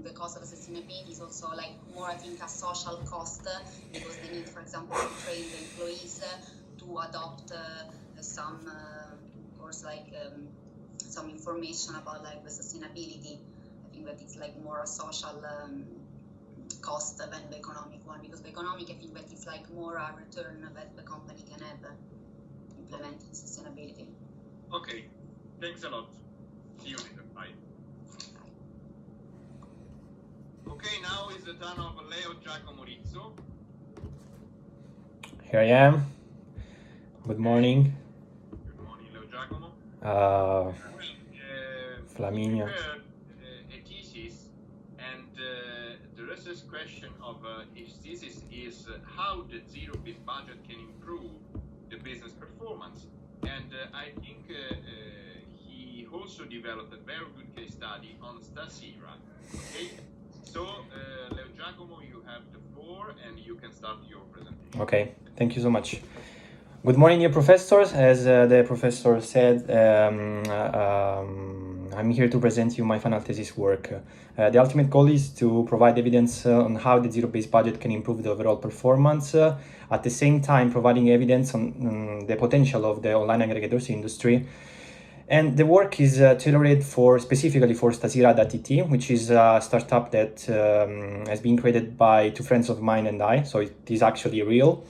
the cost of sustainability is also like more, I think, a social cost because they need, for example, to train the employees to adopt some, of course, like some information about like the sustainability. I think that it's like more a social cost than the economic one, because the economic, I think that it's like more a return that the company can have implementing sustainability. Okay, thanks a lot. See you later. Bye. Okay, now is the turn of Leo Giacomo Rizzo. Here I am. Good morning. Good morning, Leo Giacomo. Flaminio. Prepared a thesis, and the research question of his thesis is how the zero-based budget can improve the business performance. And I think he also developed a very good case study on Stasira. Okay, so Leo Giacomo, you have the floor and you can start your presentation. Okay, thank you so much. Good morning, dear professors. As the professor said, I'm here to present you my final thesis work. The ultimate goal is to provide evidence on how the zero-based budget can improve the overall performance, at the same time providing evidence on the potential of the online aggregators industry. And the work is tailored specifically for Stasira.it, which is a startup that has been created by two friends of mine and I, so it is actually real.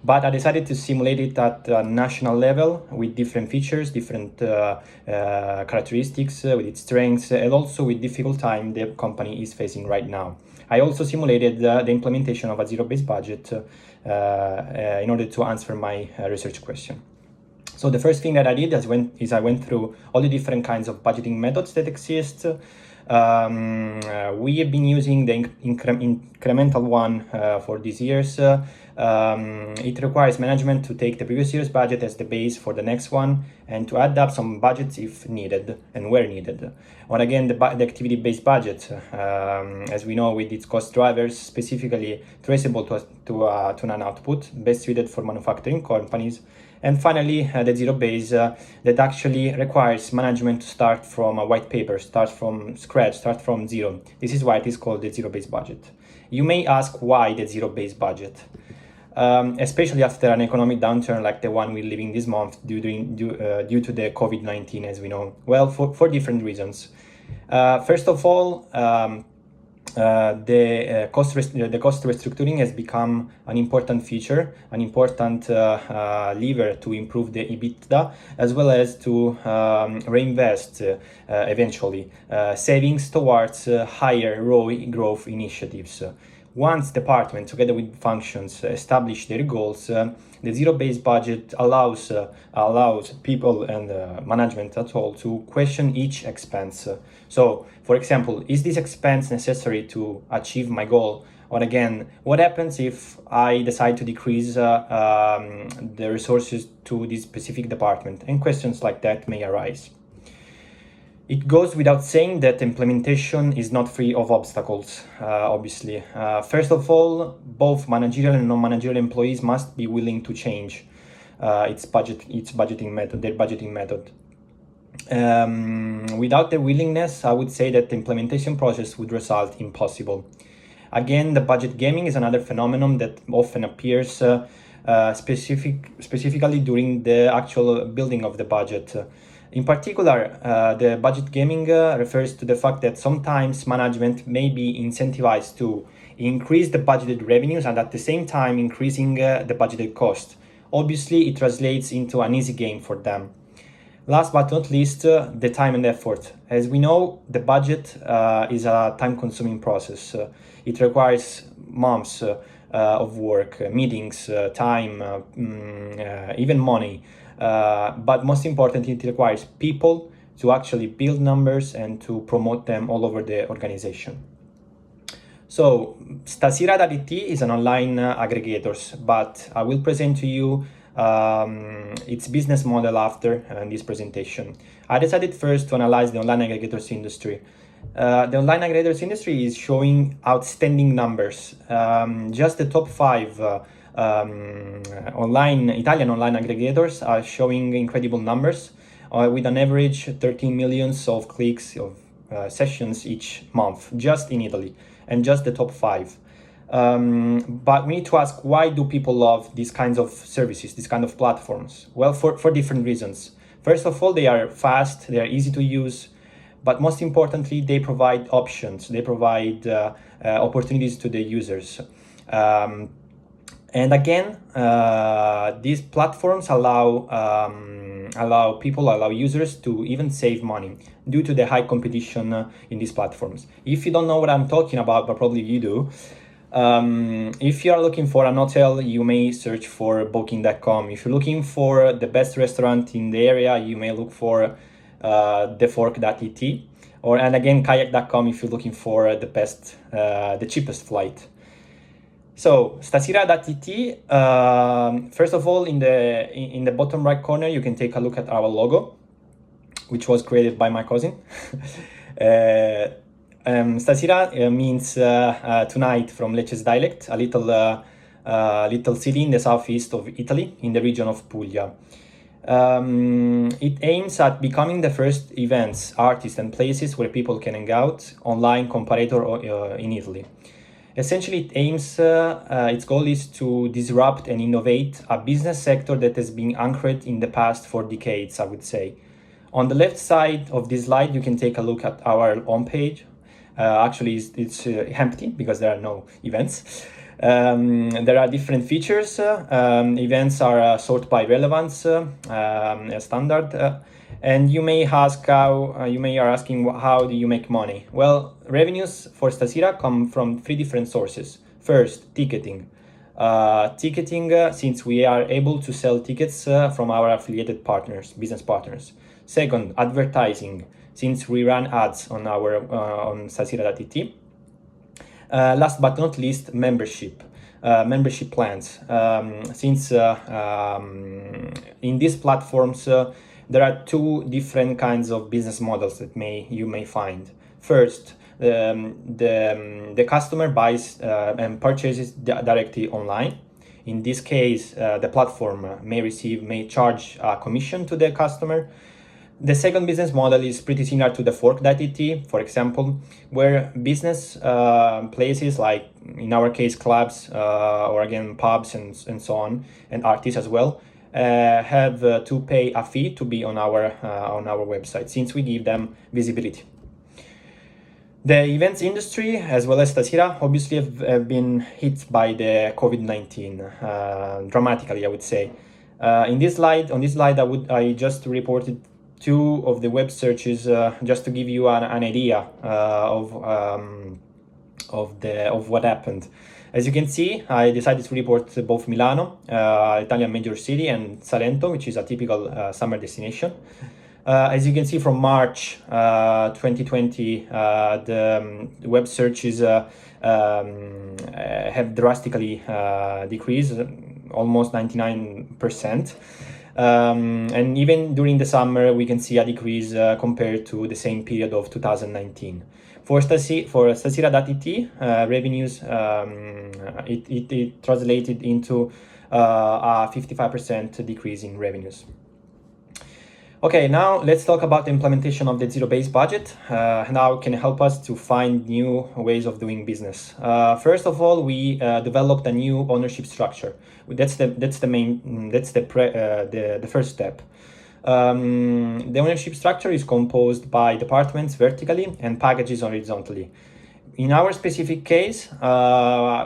But I decided to simulate it at a national level with different features, different characteristics, with its strengths, and also with difficult time the company is facing right now. I also simulated the implementation of a zero-based budget in order to answer my research question. So the first thing that I did is I went through all the different kinds of budgeting methods that exist. We have been using the incremental one for these years. It requires management to take the previous year's budget as the base for the next one and to add up some budgets if needed and where needed. Or again, the activity-based budget, as we know, with its cost drivers specifically traceable to an output, best suited for manufacturing companies. And finally, the zero base that actually requires management to start from a white paper, start from scratch, start from zero. This is why it is called the zero-based budget. You may ask why the zero-based budget, especially after an economic downturn like the one we're living this month due to the COVID-19, as we know. Well, for different reasons. First of all, the cost restructuring has become an important feature, an important lever to improve the EBITDA, as well as to reinvest eventually savings towards higher ROI growth initiatives. Once department, together with functions, establish their goals, the zero-based budget allows people and management at all to question each expense. So, for example, is this expense necessary to achieve my goal? Or again, what happens if I decide to decrease the resources to this specific department? And questions like that may arise. It goes without saying that implementation is not free of obstacles, obviously. First of all, both managerial and non-managerial employees must be willing to change their budgeting method. Without their willingness, I would say that the implementation process would result impossible. Again, the budget gaming is another phenomenon that often appears specifically during the actual building of the budget. In particular, the budget gaming refers to the fact that sometimes management may be incentivized to increase the budgeted revenues and at the same time increasing the budgeted cost. Obviously, it translates into an easy game for them. Last but not least, the time and effort. As we know, the budget is a time-consuming process. It requires months of work, meetings, time, even money. But most importantly, it requires people to actually build numbers and to promote them all over the organization. So, Stasira.it is an online aggregator, but I will present to you its business model after this presentation. I decided first to analyze the online aggregators industry. The online aggregators industry is showing outstanding numbers. Just the top 5 Italian online aggregators are showing incredible numbers with an average 13 millions of clicks of sessions each month, just in Italy, and just the top 5. But we need to ask, why do people love these kinds of services, these kind of platforms? Well, for different reasons. First of all, they are fast, they are easy to use, but most importantly, they provide options, they provide opportunities to the users. And again, these platforms allow users to even save money due to the high competition in these platforms. If you don't know what I'm talking about, but probably you do, if you are looking for an hotel, you may search for booking.com. If you're looking for the best restaurant in the area, you may look for thefork.it, and again kayak.com if you're looking for the cheapest flight. So stasera.it, first of all, in the bottom right corner, you can take a look at our logo, which was created by my cousin. Stasera means tonight from Lecce's dialect, a little city in the southeast of Italy, in the region of Puglia. It aims at becoming the first events, artists, and places where people can hang out, online comparator in Italy. Essentially, its goal is to disrupt and innovate a business sector that has been anchored in the past for decades, I would say. On the left side of this slide, you can take a look at our homepage. Actually, it's empty because there are no events. There are different features. Events are sorted by relevance, standard. And you may ask asking how do you make money? Well, revenues for Stasera come from 3 different sources. First, ticketing. Since we are able to sell tickets from our affiliated partners, business partners. Second, advertising, since we run ads on on stasera.it. Last but not least, membership plans. Since in these platforms, there are 2 different kinds of business models that you may find. First, the customer buys and purchases directly online. In this case, the platform may charge a commission to the customer. The second business model is pretty similar to the fork.it, for example, where business places, like in our case clubs or again pubs and so on, and artists as well, have to pay a fee to be on our website, since we give them visibility. The events industry, as well as Stasera, obviously have been hit by the COVID-19 dramatically, I would say. On this slide, I just reported 2 of the web searches just to give you an idea of what happened. As you can see, I decided to report both Milano, Italian major city, and Salento, which is a typical summer destination. As you can see, from March 2020, the web searches have drastically decreased, almost 99%. And even during the summer, we can see a decrease compared to the same period of 2019. For stasera.it, revenues, it translated into a 55% decrease in revenues. Okay, now let's talk about the implementation of the zero-based budget and how it can help us to find new ways of doing business. First of all, we developed a new ownership structure. That's the first step. The ownership structure is composed by departments vertically and packages horizontally. In our specific case,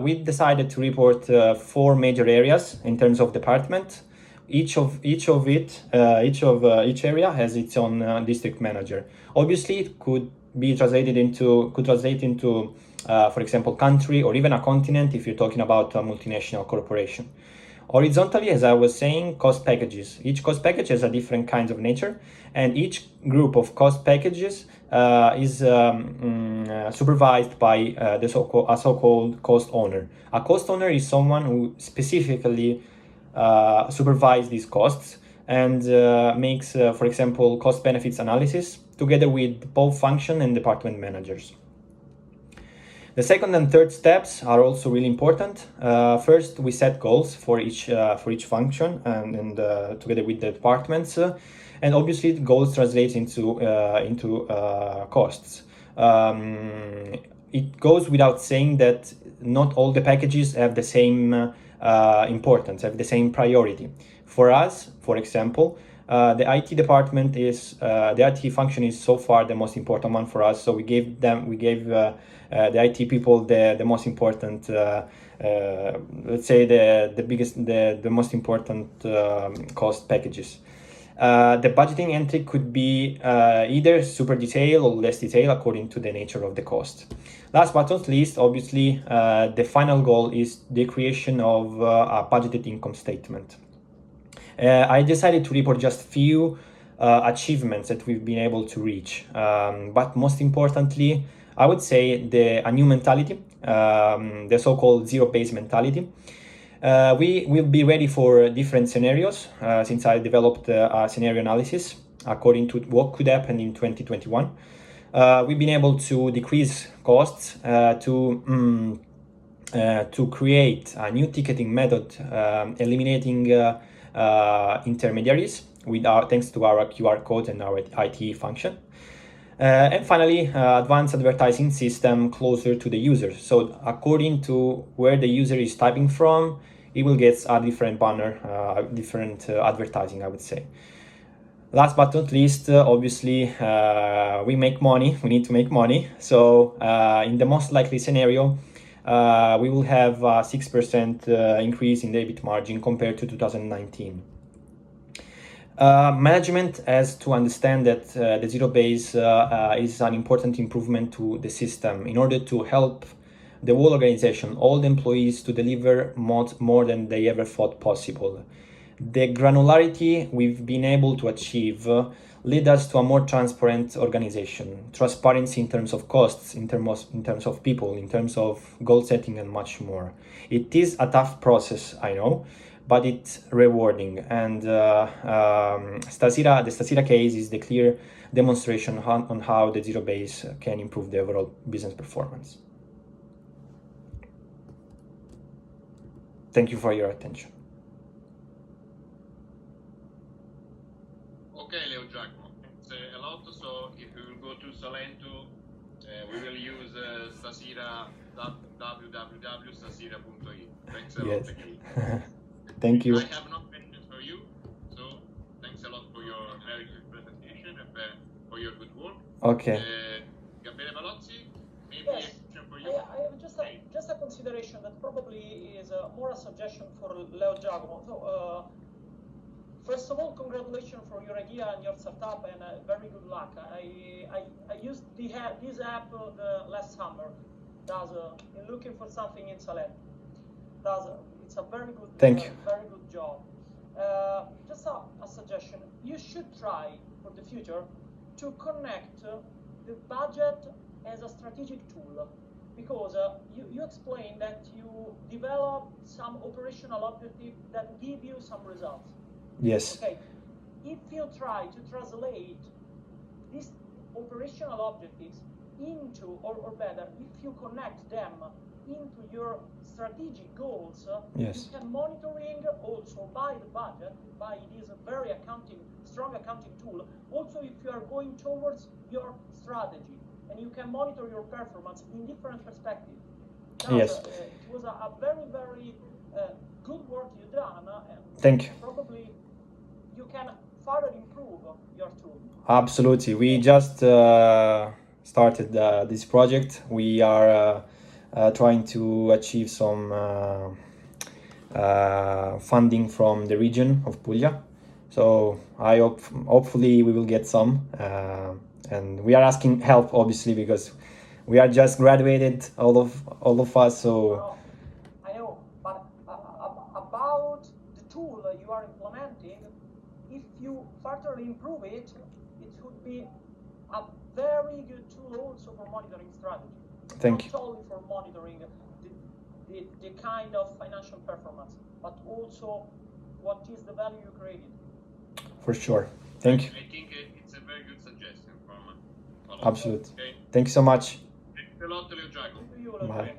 we decided to report 4 major areas in terms of department. Each area has its own district manager. Obviously, it could translate into, for example, country or even a continent if you're talking about a multinational corporation. Horizontally, as I was saying, cost packages. Each cost package has a different kind of nature, and each group of cost packages is supervised by a so-called cost owner. A cost owner is someone who specifically supervise these costs and makes, for example, cost benefits analysis together with both function and department managers. The second and third steps are also really important. First, we set goals for each function and together with the departments, and obviously the goals translate into costs. it goes without saying that not all the packages have the same importance, have the same priority. For us, for example, the IT department is the IT function is so far the most important one for us. So we gave the IT people the most important, let's say the most important cost packages. The budgeting entry could be either super detailed or less detailed according to the nature of the cost. Last but not least, obviously, the final goal is the creation of a budgeted income statement. I decided to report just few achievements that we've been able to reach, but most importantly, I would say a new mentality, the so-called zero-based mentality. We will be ready for different scenarios since I developed a scenario analysis according to what could happen in 2021. We've been able to decrease costs, to create a new ticketing method, eliminating intermediaries thanks to our QR code and our IT function. And finally, advanced advertising system closer to the user. So according to where the user is typing from, he will get a different banner, different advertising, I would say. Last but not least, obviously, we make money. We need to make money. So in the most likely scenario, we will have a 6% increase in the EBIT margin compared to 2019. Management has to understand that the zero base is an important improvement to the system in order to help the whole organization, all the employees, to deliver more than they ever thought possible. The granularity we've been able to achieve lead us to a more transparent organization, transparency in terms of costs, in terms of people, in terms of goal setting, and much more. It is a tough process, I know, but it's rewarding. And the Stasera case is the clear demonstration on how the zero base can improve the overall business performance. Thank you for your attention. Okay, Leo Giacomo, it's a lot. So if we will go to Salento, we will use Stasera, www.stasera.it. Thanks a lot again. Thank you. I have no questions for you, so thanks a lot for your very good presentation and for your good work. Okay. Gabriele Balozzi, maybe Yes. a question for you. I have just a consideration that probably is more a suggestion for Leo Giacomo. So, first of all, congratulations for your idea and your startup, and very good luck. I used this app last summer. In looking for something in Salento. It's a very good. Thank you. Very good job. Just a suggestion. You should try for the future to connect the budget as a strategic tool, because you explained that you develop some operational objectives that give you some results. Yes. Okay. If you try to translate these operational objectives into, or better, if you connect them into your strategic goals, Yes. you can monitoring also by the budget, by this very strong accounting tool, also if you are going towards your strategy, and you can monitor your performance in different perspectives. Yes. It was a very, very good work you've done, and Thank you. probably you can further improve your tool. Absolutely. We just started this project. We are trying to achieve some funding from the region of Puglia. So I hopefully we will get some. And we are asking help, obviously, because we are just graduated, all of us. So I know, but about the tool you are implementing, if you further improve it, it would be a very good tool also for monitoring strategy. Thank you. Not only for monitoring the kind of financial performance, but also what is the value you created. For sure. Thank you. I think it's a very good suggestion from Absolutely. Okay. Thank you so much. Thanks a lot, Leo Giacomo. To you, Leo. Bye.